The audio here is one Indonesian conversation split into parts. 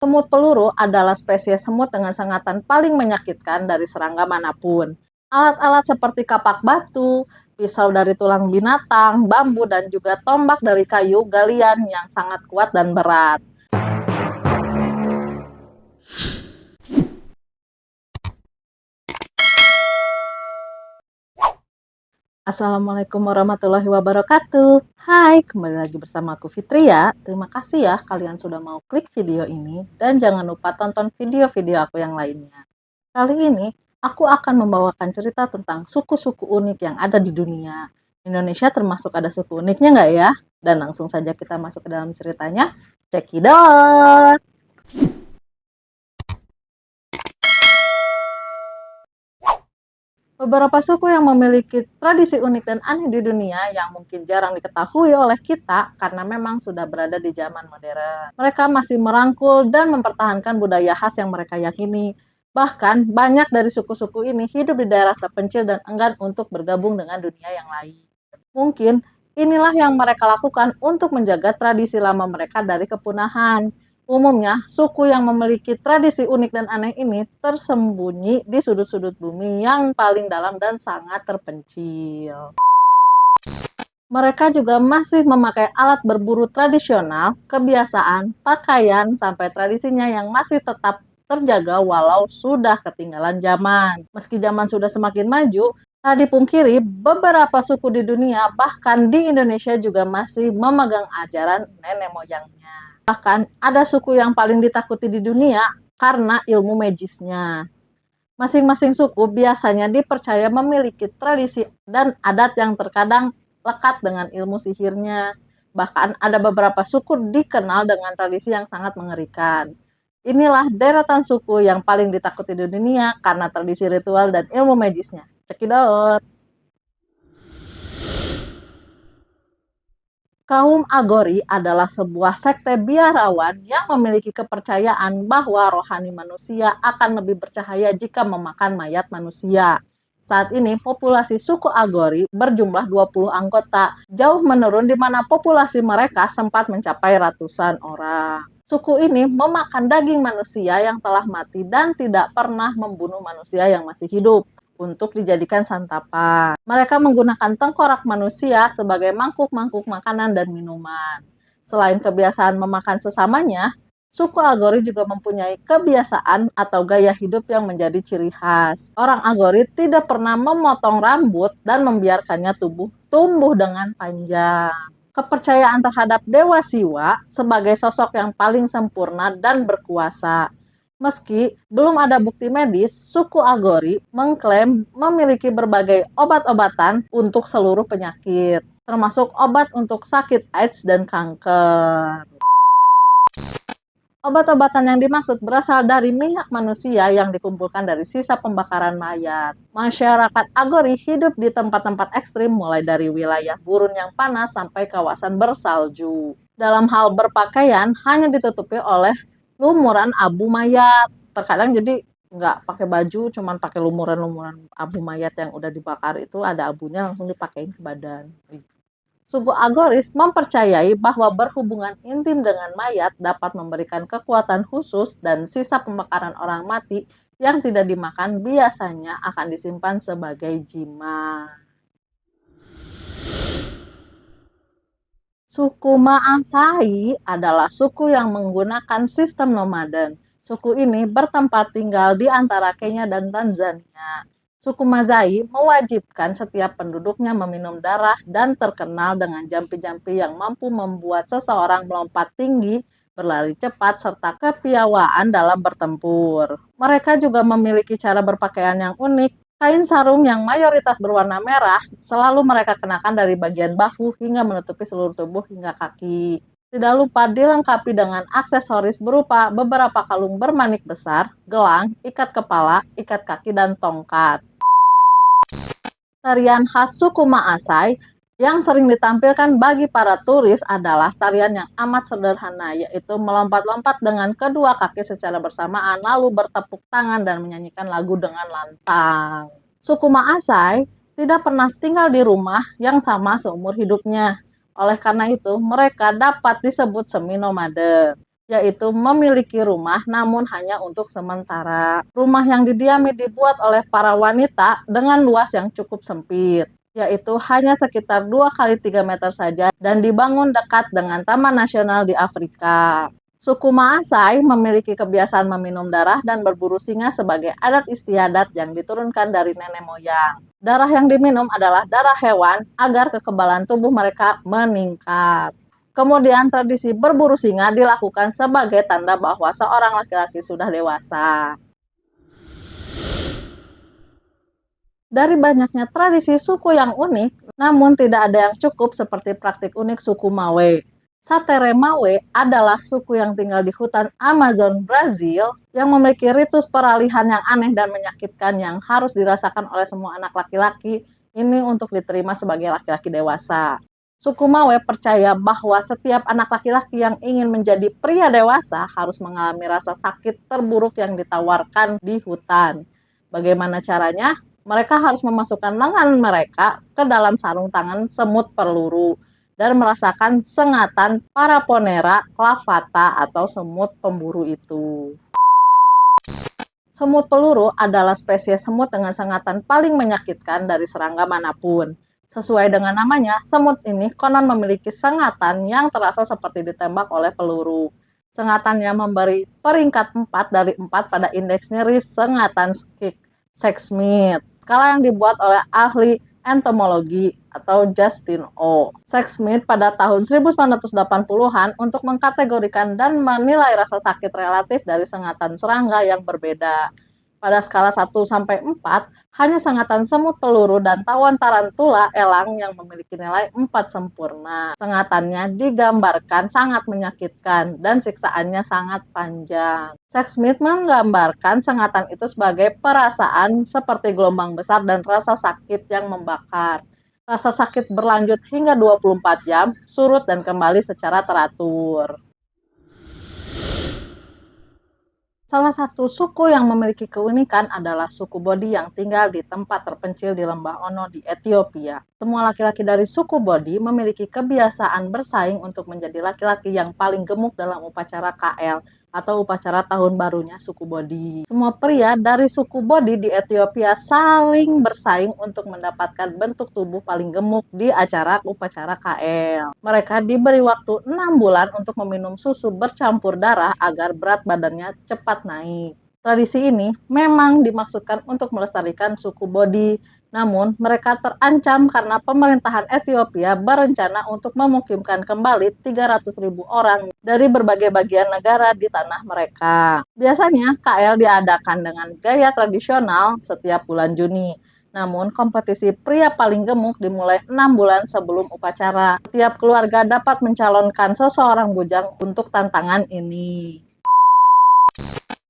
Semut peluru adalah spesies semut dengan sengatan paling menyakitkan dari serangga manapun. Alat-alat seperti kapak batu, pisau dari tulang binatang, bambu, dan juga tombak dari kayu galian yang sangat kuat dan berat. Assalamualaikum warahmatullahi wabarakatuh. Hai, kembali lagi bersama aku Fitri ya. Terima kasih ya kalian sudah mau klik video ini dan jangan lupa tonton video-video aku yang lainnya. Kali ini aku akan membawakan cerita tentang suku-suku unik yang ada di dunia. Indonesia termasuk ada suku uniknya nggak ya? Dan langsung saja kita masuk ke dalam ceritanya. Cekidot! Beberapa suku yang memiliki tradisi unik dan aneh di dunia yang mungkin jarang diketahui oleh kita karena memang sudah berada di zaman modern. Mereka masih merangkul dan mempertahankan budaya khas yang mereka yakini. Bahkan banyak dari suku-suku ini hidup di daerah terpencil dan enggan untuk bergabung dengan dunia yang lain. Mungkin inilah yang mereka lakukan untuk menjaga tradisi lama mereka dari kepunahan. Umumnya, suku yang memiliki tradisi unik dan aneh ini tersembunyi di sudut-sudut bumi yang paling dalam dan sangat terpencil. Mereka juga masih memakai alat berburu tradisional, kebiasaan, pakaian, sampai tradisinya yang masih tetap terjaga walau sudah ketinggalan zaman. Meski zaman sudah semakin maju, tak dipungkiri beberapa suku di dunia, bahkan di Indonesia juga masih memegang ajaran nenek moyangnya. Bahkan ada suku yang paling ditakuti di dunia karena ilmu magisnya. Masing-masing suku biasanya dipercaya memiliki tradisi dan adat yang terkadang lekat dengan ilmu sihirnya. Bahkan ada beberapa suku dikenal dengan tradisi yang sangat mengerikan. Inilah deretan suku yang paling ditakuti di dunia karena tradisi ritual dan ilmu magisnya. Cekidot! Kaum Agori adalah sebuah sekte biarawan yang memiliki kepercayaan bahwa rohani manusia akan lebih bercahaya jika memakan mayat manusia. Saat ini populasi suku Agori berjumlah 20 anggota, jauh menurun di mana populasi mereka sempat mencapai ratusan orang. Suku ini memakan daging manusia yang telah mati dan tidak pernah membunuh manusia yang masih hidup untuk dijadikan santapan. Mereka menggunakan tengkorak manusia sebagai mangkuk-mangkuk makanan dan minuman. Selain kebiasaan memakan sesamanya, suku Agori juga mempunyai kebiasaan atau gaya hidup yang menjadi ciri khas. Orang Agori tidak pernah memotong rambut dan membiarkannya tumbuh dengan panjang. Kepercayaan terhadap Dewa Siwa sebagai sosok yang paling sempurna dan berkuasa. Meski belum ada bukti medis, suku Agori mengklaim memiliki berbagai obat-obatan untuk seluruh penyakit, termasuk obat untuk sakit AIDS dan kanker. Obat-obatan yang dimaksud berasal dari minyak manusia yang dikumpulkan dari sisa pembakaran mayat. Masyarakat Agori hidup di tempat-tempat ekstrim mulai dari wilayah gurun yang panas sampai kawasan bersalju. Dalam hal berpakaian hanya ditutupi oleh lumuran abu mayat. Terkadang jadi nggak pakai baju, cuman pakai lumuran-lumuran abu mayat yang udah dibakar itu ada abunya langsung dipakein ke badan. Suku Agoris mempercayai bahwa berhubungan intim dengan mayat dapat memberikan kekuatan khusus dan sisa pembakaran orang mati yang tidak dimakan biasanya akan disimpan sebagai jimat. Suku Maasai adalah suku yang menggunakan sistem nomaden. Suku ini bertempat tinggal di antara Kenya dan Tanzania. Suku Mazai mewajibkan setiap penduduknya meminum darah dan terkenal dengan jampi-jampi yang mampu membuat seseorang melompat tinggi, berlari cepat, serta kepiawaan dalam bertempur. Mereka juga memiliki cara berpakaian yang unik. Kain sarung yang mayoritas berwarna merah selalu mereka kenakan dari bagian bahu hingga menutupi seluruh tubuh hingga kaki. Tidak lupa dilengkapi dengan aksesoris berupa beberapa kalung bermanik besar, gelang, ikat kepala, ikat kaki, dan tongkat. Tarian khas suku Maasai yang sering ditampilkan bagi para turis adalah tarian yang amat sederhana, yaitu melompat-lompat dengan kedua kaki secara bersamaan, lalu bertepuk tangan dan menyanyikan lagu dengan lantang. Suku Maasai tidak pernah tinggal di rumah yang sama seumur hidupnya. Oleh karena itu, mereka dapat disebut semi-nomaden, yaitu memiliki rumah namun hanya untuk sementara. Rumah yang didiami dibuat oleh para wanita dengan luas yang cukup sempit, yaitu hanya sekitar 2 kali 3 meter saja dan dibangun dekat dengan Taman Nasional di Afrika. Suku Maasai memiliki kebiasaan meminum darah dan berburu singa sebagai adat istiadat yang diturunkan dari nenek moyang. Darah yang diminum adalah darah hewan agar kekebalan tubuh mereka meningkat. Kemudian tradisi berburu singa dilakukan sebagai tanda bahwa seorang laki-laki sudah dewasa. Dari banyaknya tradisi suku yang unik, namun tidak ada yang cukup seperti praktik unik suku Mawe. Satere Mawe adalah suku yang tinggal di hutan Amazon, Brazil, yang memiliki ritus peralihan yang aneh dan menyakitkan yang harus dirasakan oleh semua anak laki-laki ini untuk diterima sebagai laki-laki dewasa. Suku Mawe percaya bahwa setiap anak laki-laki yang ingin menjadi pria dewasa harus mengalami rasa sakit terburuk yang ditawarkan di hutan. Bagaimana caranya? Mereka harus memasukkan lengan mereka ke dalam sarung tangan semut peluru dan merasakan sengatan Paraponera clavata atau semut pemburu itu. Semut peluru adalah spesies semut dengan sengatan paling menyakitkan dari serangga manapun. Sesuai dengan namanya, semut ini konon memiliki sengatan yang terasa seperti ditembak oleh peluru. Sengatan yang memberi peringkat 4 dari 4 pada indeks nyeri sengatan Sexsmith, skala yang dibuat oleh ahli entomologi atau Justin O. Sexsmith pada tahun 1980-an untuk mengkategorikan dan menilai rasa sakit relatif dari sengatan serangga yang berbeda. Pada skala 1 sampai 4, hanya sengatan semut peluru dan tawon tarantula elang yang memiliki nilai 4 sempurna. Sengatannya digambarkan sangat menyakitkan dan siksaannya sangat panjang. Sexsmith menggambarkan sengatan itu sebagai perasaan seperti gelombang besar dan rasa sakit yang membakar. Rasa sakit berlanjut hingga 24 jam, surut dan kembali secara teratur. Salah satu suku yang memiliki keunikan adalah suku Bodi yang tinggal di tempat terpencil di Lembah Ono di Ethiopia. Semua laki-laki dari suku Bodi memiliki kebiasaan bersaing untuk menjadi laki-laki yang paling gemuk dalam upacara KL atau upacara tahun barunya suku Bodi. Semua pria dari suku Bodi di Ethiopia saling bersaing untuk mendapatkan bentuk tubuh paling gemuk di acara upacara KL. Mereka diberi waktu 6 bulan untuk meminum susu bercampur darah agar berat badannya cepat naik. Tradisi ini memang dimaksudkan untuk melestarikan suku Bodi, namun mereka terancam karena pemerintahan Ethiopia berencana untuk memukimkan kembali 300.000 orang dari berbagai bagian negara di tanah mereka. Biasanya KL diadakan dengan gaya tradisional setiap bulan Juni. Namun, kompetisi pria paling gemuk dimulai 6 bulan sebelum upacara. Setiap keluarga dapat mencalonkan seseorang bujang untuk tantangan ini.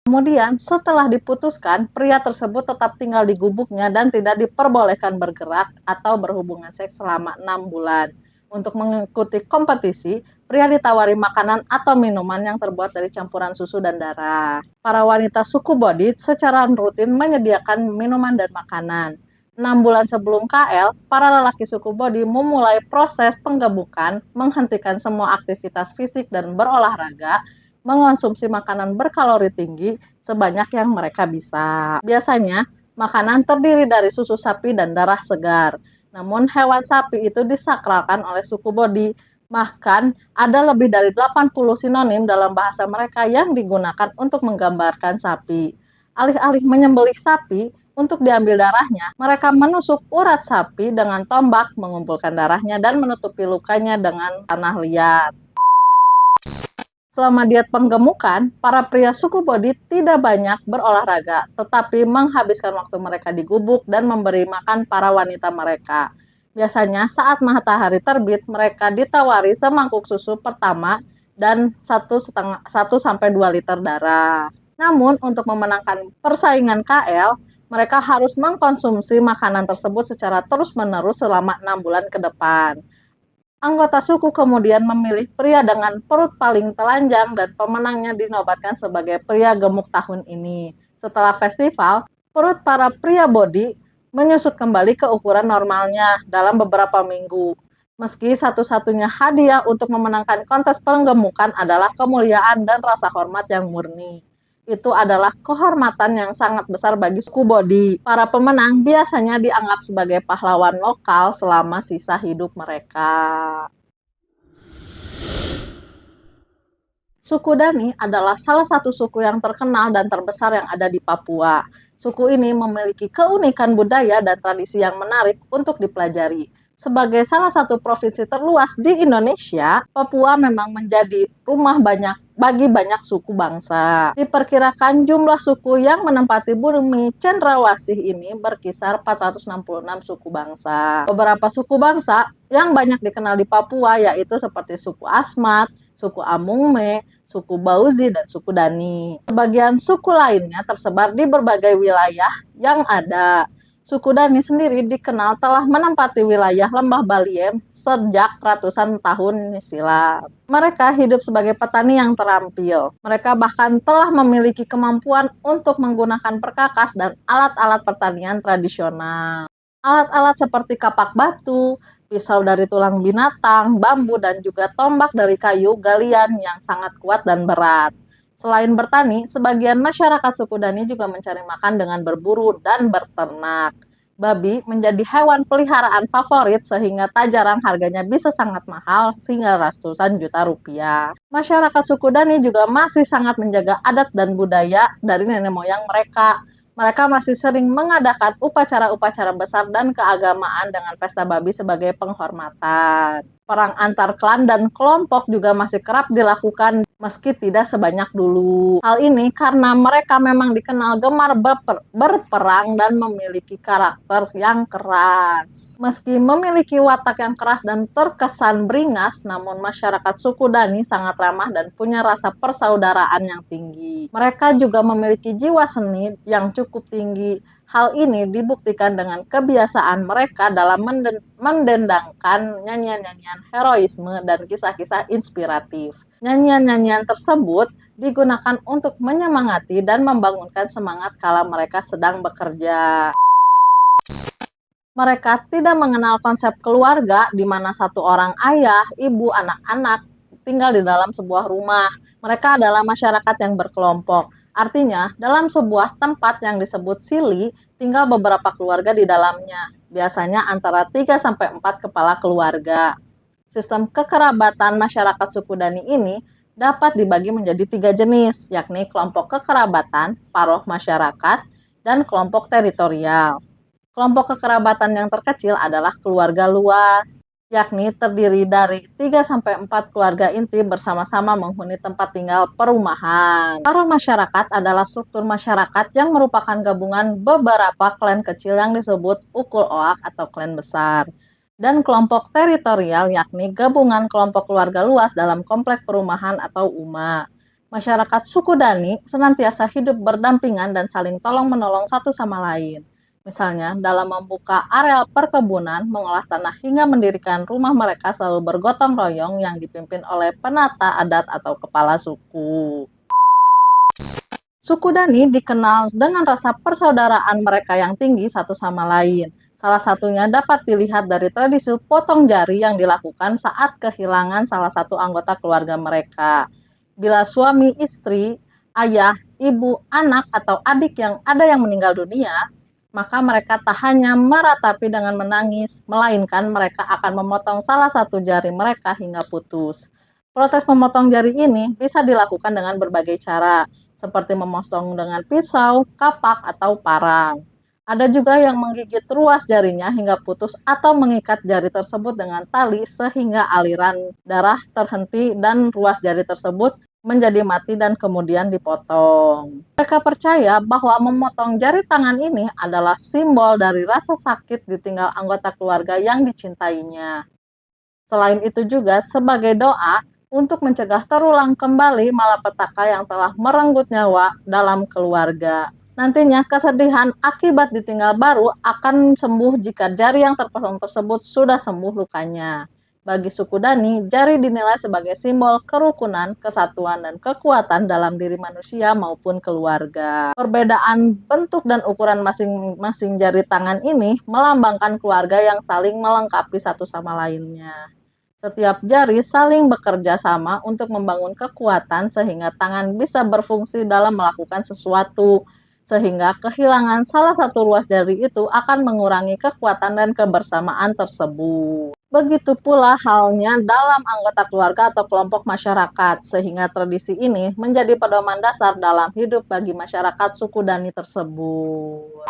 Kemudian, setelah diputuskan, pria tersebut tetap tinggal di gubuknya dan tidak diperbolehkan bergerak atau berhubungan seks selama 6 bulan. Untuk mengikuti kompetisi, pria ditawari makanan atau minuman yang terbuat dari campuran susu dan darah. Para wanita suku Bodi secara rutin menyediakan minuman dan makanan. 6 bulan sebelum KL, para lelaki suku Bodi memulai proses penggemukan, menghentikan semua aktivitas fisik dan berolahraga, mengonsumsi makanan berkalori tinggi sebanyak yang mereka bisa. Biasanya, makanan terdiri dari susu sapi dan darah segar. Namun, hewan sapi itu disakralkan oleh suku Bodi. Bahkan, ada lebih dari 80 sinonim dalam bahasa mereka yang digunakan untuk menggambarkan sapi. Alih-alih menyembelih sapi, untuk diambil darahnya, mereka menusuk urat sapi dengan tombak, mengumpulkan darahnya, dan menutupi lukanya dengan tanah liat. Selama diet penggemukan, para pria suku Bodi tidak banyak berolahraga, tetapi menghabiskan waktu mereka di gubuk dan memberi makan para wanita mereka. Biasanya saat matahari terbit, mereka ditawari semangkuk susu pertama dan 1-2 liter darah. Namun, untuk memenangkan persaingan KL, mereka harus mengkonsumsi makanan tersebut secara terus-menerus selama 6 bulan ke depan. Anggota suku kemudian memilih pria dengan perut paling telanjang dan pemenangnya dinobatkan sebagai pria gemuk tahun ini. Setelah festival, perut para pria Bodi menyusut kembali ke ukuran normalnya dalam beberapa minggu. Meski satu-satunya hadiah untuk memenangkan kontes penggemukan adalah kemuliaan dan rasa hormat yang murni. Itu adalah kehormatan yang sangat besar bagi suku Bodi. Para pemenang biasanya dianggap sebagai pahlawan lokal selama sisa hidup mereka. Suku Dani adalah salah satu suku yang terkenal dan terbesar yang ada di Papua. Suku ini memiliki keunikan budaya dan tradisi yang menarik untuk dipelajari. Sebagai salah satu provinsi terluas di Indonesia, Papua memang menjadi rumah bagi banyak suku bangsa. Diperkirakan jumlah suku yang menempati bumi cendrawasih ini berkisar 466 suku bangsa. Beberapa suku bangsa yang banyak dikenal di Papua yaitu seperti suku Asmat, suku Amungme, suku Bauzi, dan suku Dani. Sebagian suku lainnya tersebar di berbagai wilayah yang ada. Suku Dani sendiri dikenal telah menempati wilayah Lembah Baliem sejak ratusan tahun silam. Mereka hidup sebagai petani yang terampil. Mereka bahkan telah memiliki kemampuan untuk menggunakan perkakas dan alat-alat pertanian tradisional. Alat-alat seperti kapak batu, pisau dari tulang binatang, bambu, dan juga tombak dari kayu galian yang sangat kuat dan berat. Selain bertani, sebagian masyarakat suku Dani juga mencari makan dengan berburu dan berternak. Babi menjadi hewan peliharaan favorit sehingga tak jarang harganya bisa sangat mahal hingga ratusan juta rupiah. Masyarakat suku Dani juga masih sangat menjaga adat dan budaya dari nenek moyang mereka. Mereka masih sering mengadakan upacara-upacara besar dan keagamaan dengan pesta babi sebagai penghormatan. Perang antar klan dan kelompok juga masih kerap dilakukan meski tidak sebanyak dulu. Hal ini karena mereka memang dikenal gemar berperang dan memiliki karakter yang keras. Meski memiliki watak yang keras dan terkesan beringas, namun masyarakat suku Dani sangat ramah dan punya rasa persaudaraan yang tinggi. Mereka juga memiliki jiwa seni yang cukup tinggi. Hal ini dibuktikan dengan kebiasaan mereka dalam mendendangkan nyanyian-nyanyian heroisme dan kisah-kisah inspiratif. Nyanyian-nyanyian tersebut digunakan untuk menyemangati dan membangunkan semangat kala mereka sedang bekerja. Mereka tidak mengenal konsep keluarga di mana satu orang ayah, ibu, anak-anak tinggal di dalam sebuah rumah. Mereka adalah masyarakat yang berkelompok. Artinya, dalam sebuah tempat yang disebut sili, tinggal beberapa keluarga di dalamnya. Biasanya antara 3-4 kepala keluarga. Sistem kekerabatan masyarakat suku Dani ini dapat dibagi menjadi 3 jenis, yakni kelompok kekerabatan, paroh masyarakat, dan kelompok teritorial. Kelompok kekerabatan yang terkecil adalah keluarga luas, yakni terdiri dari 3-4 keluarga inti bersama-sama menghuni tempat tinggal perumahan. Paroh masyarakat adalah struktur masyarakat yang merupakan gabungan beberapa klan kecil yang disebut ukul oak atau klan besar. Dan kelompok teritorial yakni gabungan kelompok keluarga luas dalam komplek perumahan atau UMA. Masyarakat suku Dani senantiasa hidup berdampingan dan saling tolong-menolong satu sama lain. Misalnya, dalam membuka area perkebunan, mengolah tanah hingga mendirikan rumah mereka selalu bergotong royong yang dipimpin oleh penata adat atau kepala suku. Suku Dani dikenal dengan rasa persaudaraan mereka yang tinggi satu sama lain. Salah satunya dapat dilihat dari tradisi potong jari yang dilakukan saat kehilangan salah satu anggota keluarga mereka. Bila suami, istri, ayah, ibu, anak, atau adik yang meninggal dunia, maka mereka tak hanya meratapi dengan menangis, melainkan mereka akan memotong salah satu jari mereka hingga putus. Proses memotong jari ini bisa dilakukan dengan berbagai cara, seperti memotong dengan pisau, kapak, atau parang. Ada juga yang menggigit ruas jarinya hingga putus atau mengikat jari tersebut dengan tali sehingga aliran darah terhenti dan ruas jari tersebut menjadi mati dan kemudian dipotong. Mereka percaya bahwa memotong jari tangan ini adalah simbol dari rasa sakit ditinggal anggota keluarga yang dicintainya. Selain itu juga sebagai doa untuk mencegah terulang kembali malapetaka yang telah merenggut nyawa dalam keluarga. Nantinya kesedihan akibat ditinggal baru akan sembuh jika jari yang terpotong tersebut sudah sembuh lukanya. Bagi suku Dani, jari dinilai sebagai simbol kerukunan, kesatuan, dan kekuatan dalam diri manusia maupun keluarga. Perbedaan bentuk dan ukuran masing-masing jari tangan ini melambangkan keluarga yang saling melengkapi satu sama lainnya. Setiap jari saling bekerja sama untuk membangun kekuatan sehingga tangan bisa berfungsi dalam melakukan sesuatu. Sehingga kehilangan salah satu ruas jari itu akan mengurangi kekuatan dan kebersamaan tersebut. Begitu pula halnya dalam anggota keluarga atau kelompok masyarakat, sehingga tradisi ini menjadi pedoman dasar dalam hidup bagi masyarakat suku Dani tersebut.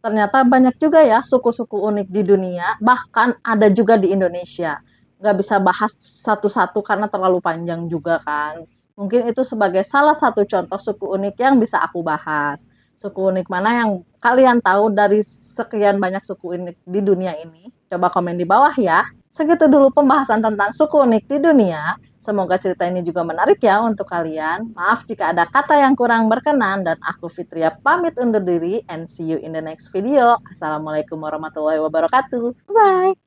Ternyata banyak juga ya suku-suku unik di dunia, bahkan ada juga di Indonesia. Nggak bisa bahas satu-satu karena terlalu panjang juga kan. Mungkin itu sebagai salah satu contoh suku unik yang bisa aku bahas. Suku unik mana yang kalian tahu dari sekian banyak suku unik di dunia ini? Coba komen di bawah ya. Segitu dulu pembahasan tentang suku unik di dunia. Semoga cerita ini juga menarik ya untuk kalian. Maaf jika ada kata yang kurang berkenan dan aku Fitria pamit undur diri and see you in the next video. Assalamualaikum warahmatullahi wabarakatuh. Bye.